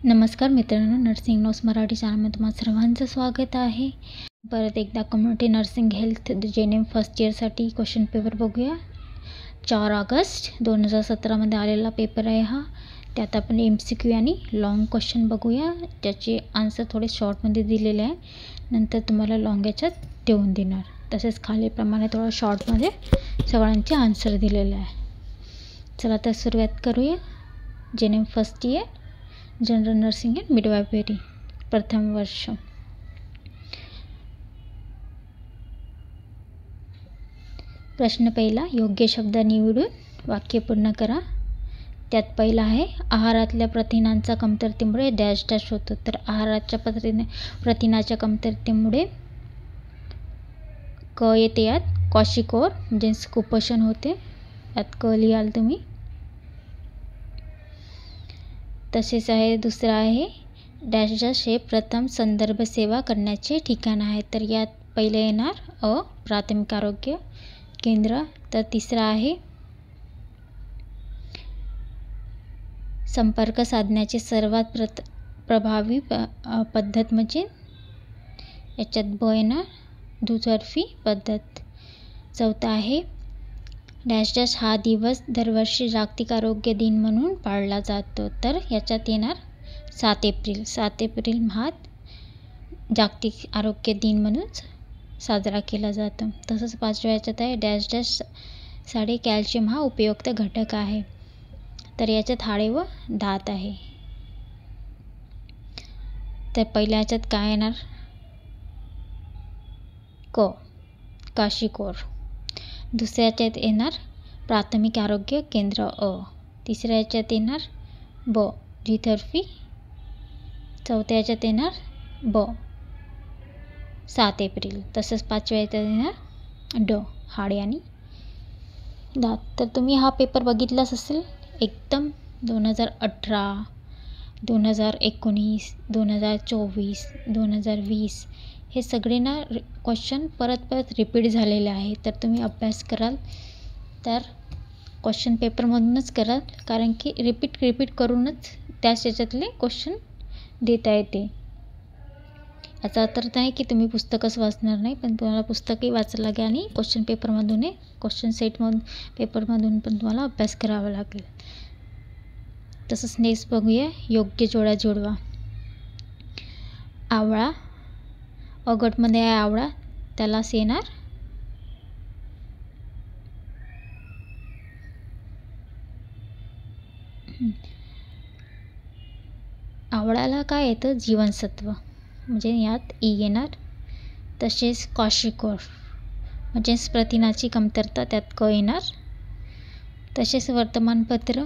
नमस्कार मित्रांनो, nursing notes Marathi चॅनलमध्ये तुम्हा सर्वांचं स्वागत आहे. परत एकदा community nursing health GNM first इयरसाठी क्वेश्चन पेपर बघूया. 4 ऑगस्ट 2017मध्ये आलेला पेपर आहे हा. त्यात आपण MCQ आणि लॉंग क्वेश्चन बघूया. त्याचे आन्सर थोडे शॉर्टमध्ये दिलेले आहे, नंतर तुम्हाला लॉंग याच्यात देऊन देणार. तसेच खालीप्रमाणे थोडं शॉर्टमध्ये सगळ्यांचे आन्सर दिलेले आहे. चला तर सुरुवात करूया. GNM first year general nursing and midwifery प्रथम वर्ष. प्रश्न पहिला, योग्य शब्द निवडून वाक्य पूर्ण करा. त्यात पहिला आहे, आहारातल्या प्रथिनांच्या कमतरतेमुळे डॅश डॅश होतो. तर आहाराच्या प्रथिनाच्या कमतरतेमुळे क येते यात क्वाशिकोर म्हणजे कुपोषण होते. यात क लिहाल तुम्ही. तसेच आहे दुसरा आहे, डॅश डॅश हे प्रथम संदर्भ सेवा करण्याचे ठिकाण आहे. तर यात पहिले येणार अ प्राथमिक आरोग्य केंद्र. तर तिसरा आहे, संपर्क साधण्याची सर्वात प्रभावी पद्धत म्हणजे याच्यात ब येणार दुतर्फी पद्धत. चौथा आहे, डॅश डॅश हा दिवस दरवर्षी जागतिक आरोग्य दिन म्हणून पाळला जातो. तर याच्यात येणार 7 एप्रिल. 7 एप्रिल हा जागतिक आरोग्य दिन म्हणून साजरा केला जातो. तसंच पाचव्या याच्यात आहे, डॅश डॅश साठी कॅल्शियम हा उपयुक्त घटक आहे. तर याच्यात हाडे व दात आहे. तर पहिल्या याच्यात काय येणार क काशिकोर. दुसऱ्या याच्यात येणार प्राथमिक आरोग्य केंद्र अ. तिसऱ्या याच्यात येणार ब द्वितर्फी. चौथ्या याच्यात येणार ब 7 एप्रिल. तसंच पाचव्या याच्यात येणार ड हाडे आणि दात. तर तुम्ही हा पेपर बघितलाच असेल. एकदम 2018, 2019, 2024, 2020 हे सगळे ना क्वेश्चन परत रिपीट झालेले आहे. तर तुम्ही अभ्यास कराल तर क्वेश्चन पेपरमधूनच कराल, कारण की रिपीट करूनच त्याच याच्यातले क्वेश्चन देता येते. याचा अर्थ नाही की तुम्ही पुस्तकच वाचणार नाही, पण तुम्हाला पुस्तकही वाचायला लागेल आणि क्वेश्चन पेपरमधून क्वेश्चन सेटमधून पेपरमधून पण तुम्हाला अभ्यास करावा लागेल. तसंच नेक्स्ट बघूया, योग्य जोड्या जोडवा. आवळा अ गटमध्ये आहे आवळा, त्यालाच येणार आवळ्याला काय येतं जीवनसत्व म्हणजे यात ई येणार. तसेच क्वाशिकोर म्हणजेच प्रथिनाची कमतरता, त्यात क येणार. तसेच वर्तमानपत्र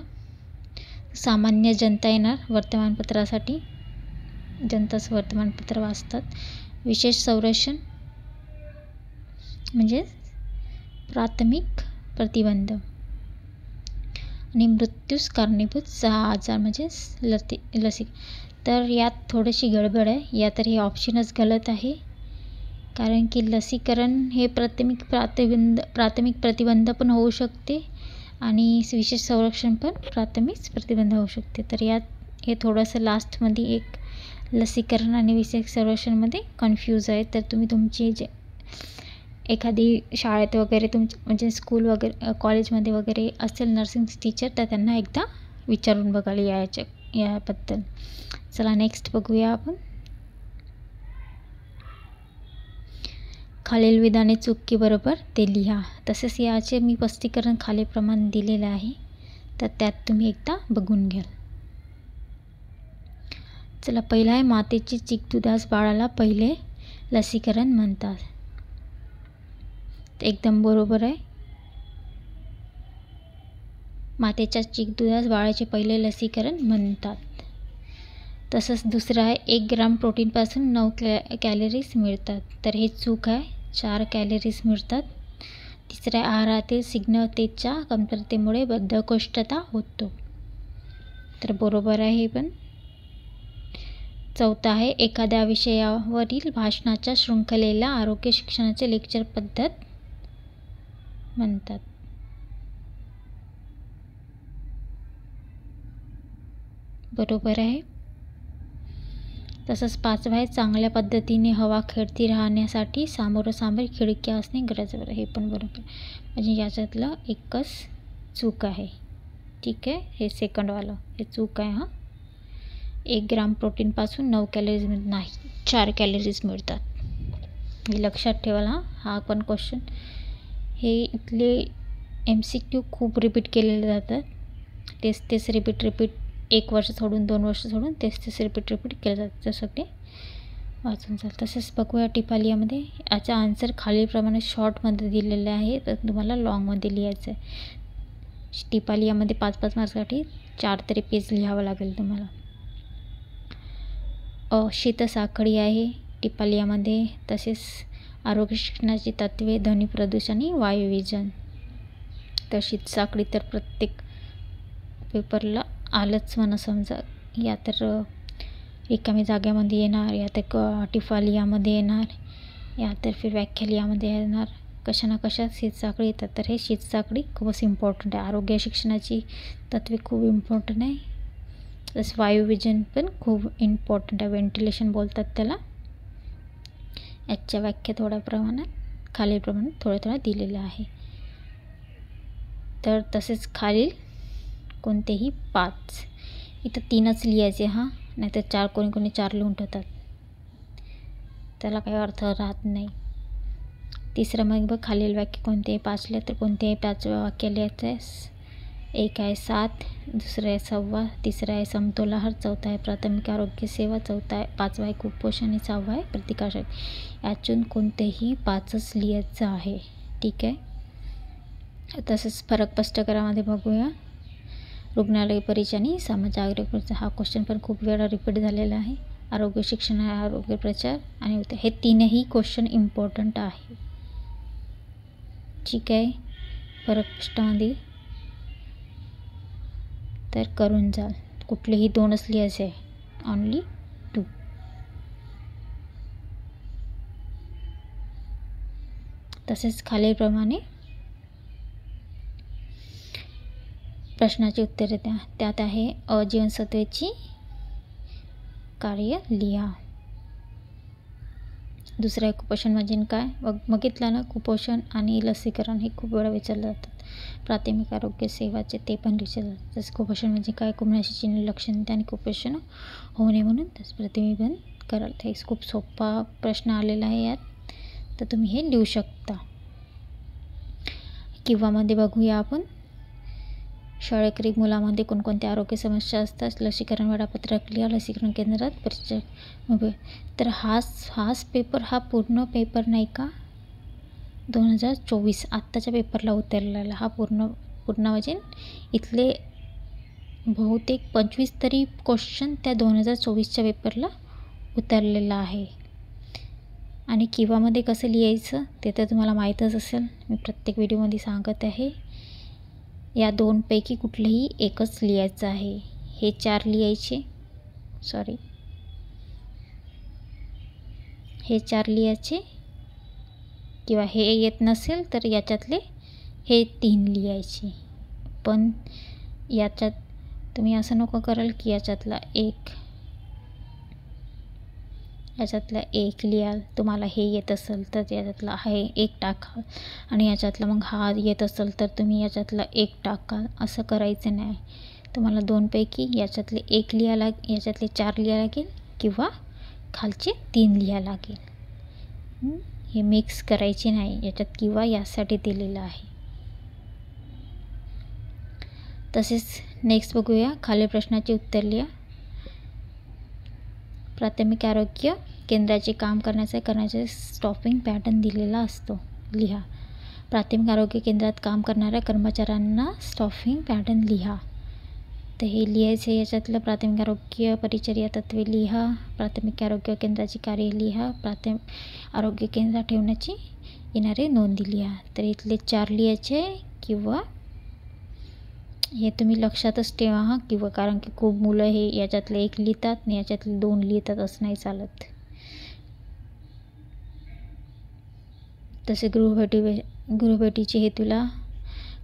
सामान्य जनता येणार. वर्तमानपत्रासाठी जनताच वर्तमानपत्र वाचतात. विशेष संरक्षण म्हणजे प्राथमिक प्रतिबंध. आणि मृत्यूस कारणीभूत 6 आजार म्हणजे लसी. तर यात थोडीशी गडबड आहे. या तर हे ऑप्शनच गलत आहे, कारण की लसीकरण हे प्राथमिक प्रतिबंध पण होऊ शकते आणि विशेष संरक्षण पण प्राथमिक प्रतिबंध होऊ शकते. तर यात हे थोडंसं लास्टमध्ये एक लसीकरण आणि विशेष संरक्षणमध्ये कन्फ्यूज आहे. तर तुम्ही तुमची जे एखादी शाळेत वगैरे म्हणजे स्कूल वगैरे कॉलेजमध्ये वगैरे असेल नर्सिंग टीचर, तर त्यांना एकदा विचारून बघाल याबद्दल. चला नेक्स्ट बघूया आपण. खालील विधाने चूक की बरोबर ते लिहा. तसेच याचे मी स्पष्टीकरण खालीप्रमाणे दिलेले आहे, तर त्यात तुम्ही एकदा बघून घ्याल. चला पहिला आहे, मातेची चीक दुधास बाळाला पहिले लसीकरण म्हणतात. एकदम बरोबर आहे. मातेच्या चीक दुधास बाळाचे पहिले लसीकरण म्हणतात. तसंच दुसरं आहे, 1 ग्राम प्रोटीनपासून 9 कॅलरीज मिळतात. तर हे चूक आहे. 4 कॅलरीज मिळतात. तिसरं आहे, आहारातील स्निग्धतेच्या कमतरतेमुळे बद्धकोष्ठता होतो. तर बरोबर आहे हे पण. चौथा आहे, एखाद्या विषयावरील भाषणाच्या शृंखलेला आरोग्य शिक्षणाचे लेक्चर पद्धत म्हणतात. बरोबर आहे. तसंच 5वा आहे चांगल्या पद्धतीने हवा खेळती राहण्यासाठी सामोरासमोर खिडक्या असणे गरजेचं आहे. हे पण बरोबर म्हणजे याच्यातलं एकच चूक आहे. ठीक आहे, हे सेकंडवालं हे चूक आहे. हां, 1 ग्राम प्रोटीनपासून 9 कॅलरीज नाही 4 कॅलरीज मिळतात. हे लक्षात ठेवायला. हा पण क्वेश्चन हे इथले MCQ खूप रिपीट केलेले जातात. तेच रिपीट 1 वर्ष सोडून 2 वर्ष सोडून तेच रिपीट केलं जातं. जसं ते वाचून चाल. तसेच बघूया टिपालियामध्ये याचा आन्सर खालीलप्रमाणे शॉर्टमध्ये दिलेले आहे, तर तुम्हाला लॉंगमध्ये लिहायचं आहे. टिपालियामध्ये 5-5 मार्क्ससाठी 4 तरी पेज लिहावं लागेल तुम्हाला. शीतसाखळी आहे टिपालियामध्ये. तसेच आरोग्य शिक्षणाची तत्त्वे, ध्वनी प्रदूषण आणि वायुविजन. तर शीतसाखळी तर प्रत्येक पेपरला आलंच म्हणा समजा. या तर रिकामी जाग्यामध्ये येणार, या तर टिपालियामध्ये येणार, या तर फिर व्याख्यालियामध्ये येणार. कशा ना कशा शीतसाखळी येतात. तर हे शीतसाखळी खूपच इम्पॉर्टंट आहे. आरोग्य शिक्षणाची तत्त्वे खूप इम्पॉर्टंट आहे. तसं वायुविजन पण खूप इम्पॉर्टंट आहे. व्हेंटिलेशन बोलतात त्याला. याच्या व्याख्या थोड्या प्रमाणात खालीलप्रमाणे थोड्या दिलेल्या आहे. तर तसेच खालील कोणतेही 5 इथं 3च लिहायचे. हां, नाहीतर 4 कोणी 4 लिहून ठेवतात, त्याला काही अर्थ राहत नाही. तिसरं मग बघ खालील वाक्य कोणतेही 5 लिहा, तर कोणतेही 5वें वाक्य लिहायचं आहे. 1 आहे 7, दुसरं आहे 6, तिसरं आहे समतोल आहार, चौथा आहे प्राथमिक आरोग्य सेवा, 5वा आहे कुपोषण आणि 6वा आहे प्रतिकारशक्ती. यातून कोणतेही 5च लिहायचं आहे. ठीक आहे. तसंच फरक स्पष्टीकरणामध्ये बघूया. रुग्णालय परिचय आणि समाज आरोग्य. हा क्वेश्चन पण खूप वेळा रिपीट झालेला आहे. आरोग्य शिक्षण, आरोग्य प्रचार आणि हे 3ही क्वेश्चन इम्पॉर्टंट आहे. ठीक आहे. फरक स्पष्टमध्ये तर करून जाल. कुठलेही 2च लिहायचे आहे, ओनली 2. तसेच खालीलप्रमाणे प्रश्नाची उत्तरे द्या. त्यात आहे जीवनसत्वाची कार्य लिहा. दुसरं आहे कुपोषण म्हणजे काय बघितलं ना. कुपोषण आणि लसीकरण हे खूप वेळा विचारलं जातात. प्राथमिक आरोग्य सेवाचे ते पण विचारलं जातात. जसं कुपोषण म्हणजे काय, कुपोषणाची चिन्ह लक्षण आणि कुपोषण होऊ नये म्हणून त्याचं प्रतिबंध कराल. हे खूप सोपा प्रश्न आलेला आहे यात, तर तुम्ही हे लिहू शकता. किंवा मध्ये बघूया आपण. शाळकरी मुलामध्ये कोणकोणत्या आरोग्य समस्या असतात, लसीकरण वेळापत्रक लिहा, लसीकरण केंद्रात परिचय. तर हाच पेपर हा पूर्ण पेपर नाही का 2024 आत्ताच्या पेपरला उतरलेला. हा पूर्ण म्हणजे इथले बहुतेक 25 तरी क्वेश्चन त्या 2024च्या पेपरला उतरलेला आहे. आणि किंवामध्ये कसं लिहायचं ते तर तुम्हाला माहीतच असेल, मी प्रत्येक व्हिडिओमध्ये सांगत आहे. या 2 पैकी कुठलेही एकच लिहायचं आहे. हे 4 लिहायचे, हे 4 लिहायचे, किंवा हे येत नसेल तर याच्यातले हे 3 लिहायचे. पण याच्यात तुम्ही असं नको कराल की याच्यातला एक लिहाल. तुम्हाला हे येत असेल तर याच्यातला हे 1 टाकाल, आणि याच्यातला मग हा येत असेल तर तुम्ही याच्यातला 1 टाकाल. असं करायचं नाही. तुम्हाला 2 पैकी याच्यातले 1 याच्यातले 4 लिहायला लागेल, किंवा खालचे 3 लिहायला लागेल. हे मिक्स करायचे नाही. याच्यात किंवा यासाठी दिलेलं आहे. तसेच नेक्स्ट बघूया. खालील प्रश्नाची उत्तर लिहा. प्राथमिक आरोग्य केंद्राचे काम करण्याचा स्टॉपिंग पॅटर्न दिलेला असतो. लिहा. प्राथमिक आरोग्य केंद्रात काम करणाऱ्या कर्मचाऱ्यांना स्टॉपिंग पॅटर्न लिहा. तर हे लिहायचे. याच्यातलं प्राथमिक आरोग्य परिचर्या तत्त्वे लिहा, प्राथमिक आरोग्य केंद्राची कार्य लिहा, प्राथमिक आरोग्य केंद्रात ठेवण्याची येणारे नोंदी लिहा. तर इथले 4 लिहायचे, किंवा हे तुम्ही लक्षातच ठेवा. हां, किंवा कारण की खूप मुलं हे याच्यातले 1 लिहितात आणि याच्यातले 2 लिहितात, असं नाही चालत. तसे गृहभेटीचे हेतूला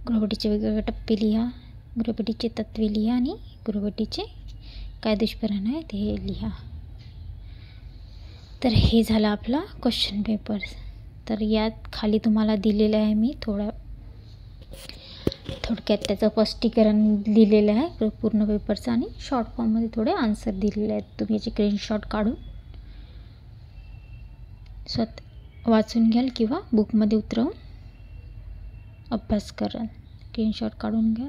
गृहभेटीचे वेगवेगळे टप्पे लिहा, गृहभेटीचे तत्त्वे लिहा, आणि गृहभेटीचे काय दुष्परिणाम आहे ते लिहा. तर हे झालं आपला क्वेश्चन पेपर. तर यात खाली तुम्हाला दिलेलं आहे मी थोडक्यात त्याचं स्पष्टीकरण लिहिलेलं आहे पूर्ण पेपरचं, आणि शॉर्ट फॉर्ममध्ये थोडे आन्सर दिलेले आहेत. तुम्ही याची स्क्रीनशॉट काढून वाचून घ्याल किंवा बुकमध्ये उतरवून अभ्यास कराल. स्क्रीनशॉट काढून घ्या.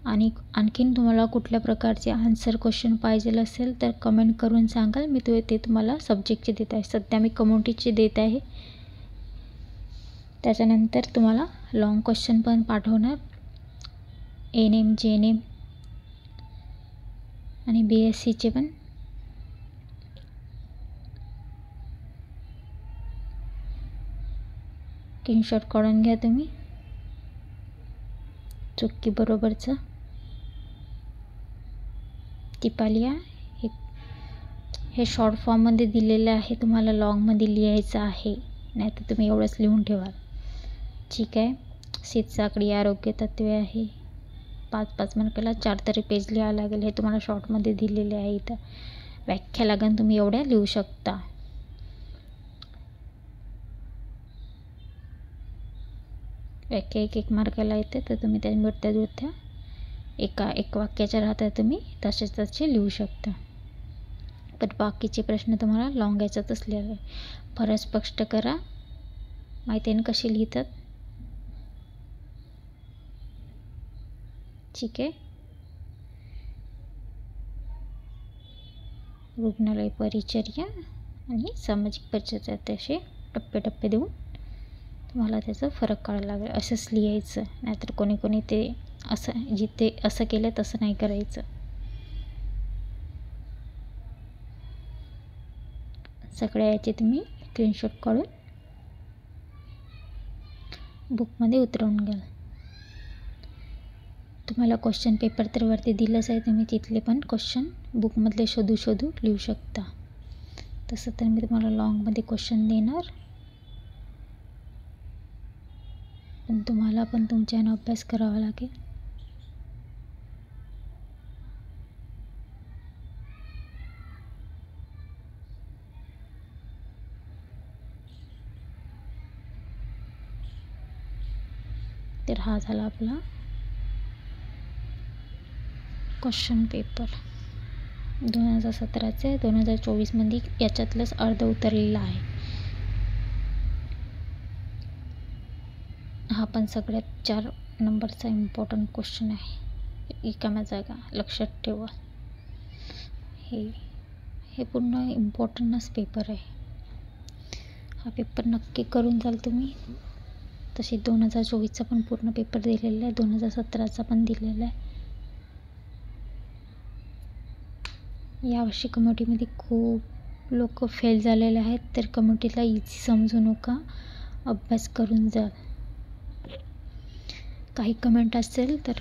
आणि आणखीन तुम्हाला कुठल्या प्रकारचे आन्सर क्वेश्चन पाहिजे असेल तर कमेंट करून सांगाल. मी ते तुम्हाला सब्जेक्टचे देत आहे. सध्या मी कम्युनिटीचे देत आहे. त्याच्यानंतर तुम्हाला लॉंग क्वेश्चन पण पाठवणार, NM JNM आणि BSCचे पण. स्क्रीनशॉट काढून घ्या तुम्ही चुकी बरोबरचं. टिपालिया हे शॉर्ट फॉर्ममध्ये दिलेलं आहे, तुम्हाला लॉंगमध्ये लिहायचं आहे, नाही तर तुम्ही एवढंच लिहून ठेवाल. ठीक आहे. शीतसाकडी आरोग्य तत्त्वे आहे. 5-5 मार्काला 4 तरी पेज लिहावं लागेल. हे तुम्हाला शॉर्टमध्ये दिलेले आहे. इथं व्याख्या लागेल, तुम्ही एवढ्या लिहू शकता. व्याख्या 1 मार्काला येते, तर तुम्ही त्या एक वाक्याच्या राहतात, तुम्ही तसे लिहू शकता. पण बाकीचे प्रश्न तुम्हाला लॉंग याच्यातच लिहावे. फरक स्पष्ट करा. माहिती आहे ना कशी लिहितात. ठीक आहे. रुग्णालय परिचर्या आणि सामाजिक परिचर्या तसे टप्पे देऊन तुम्हाला त्याचा फरक काढायला लागेल. असंच लिहायचं, नाहीतर कोणी ते असं जिथे असं केलं तसं नाही करायचं. सगळ्या याचे तुम्ही स्क्रीनशॉट काढून बुकमध्ये उतरवून घ्या. तुम्हाला क्वेश्चन पेपर तर वरती दिलंच आहे, तुम्ही तिथले पण क्वेश्चन बुकमधले शोधू लिहू शकता. तसं तर मी तुम्हाला लॉंगमध्ये क्वेश्चन देणार, पण तुम्हाला पण तुमच्यानं अभ्यास करावा लागेल. तर हा झाला आपला क्वेश्चन पेपर 2017चे. 2024मध्ये याच्यातलंच अर्ध उतरलेलं आहे. हा पण सगळ्यात 4 नंबरचा इम्पॉर्टंट क्वेश्चन आहे. रिकाम्या जागा लक्षात ठेवा. हे पूर्ण इम्पॉर्टंटच पेपर आहे. हा पेपर नक्की करून जाल तुम्ही. तसे 2024चा पण पूर्ण पेपर दिलेला आहे, 2017चा पण दिलेला आहे. यावर्षी कम्युनिटीमध्ये खूप लोक फेल झालेले आहेत, तर कम्युनिटीला इझी समजू नका, अभ्यास करून जा. काही कमेंट असेल तर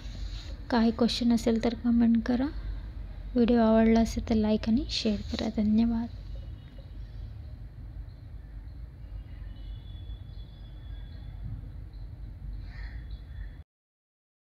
काही क्वेश्चन असेल तर कमेंट करा. व्हिडिओ आवडला असेल तर लाईक आणि शेअर करा. धन्यवाद.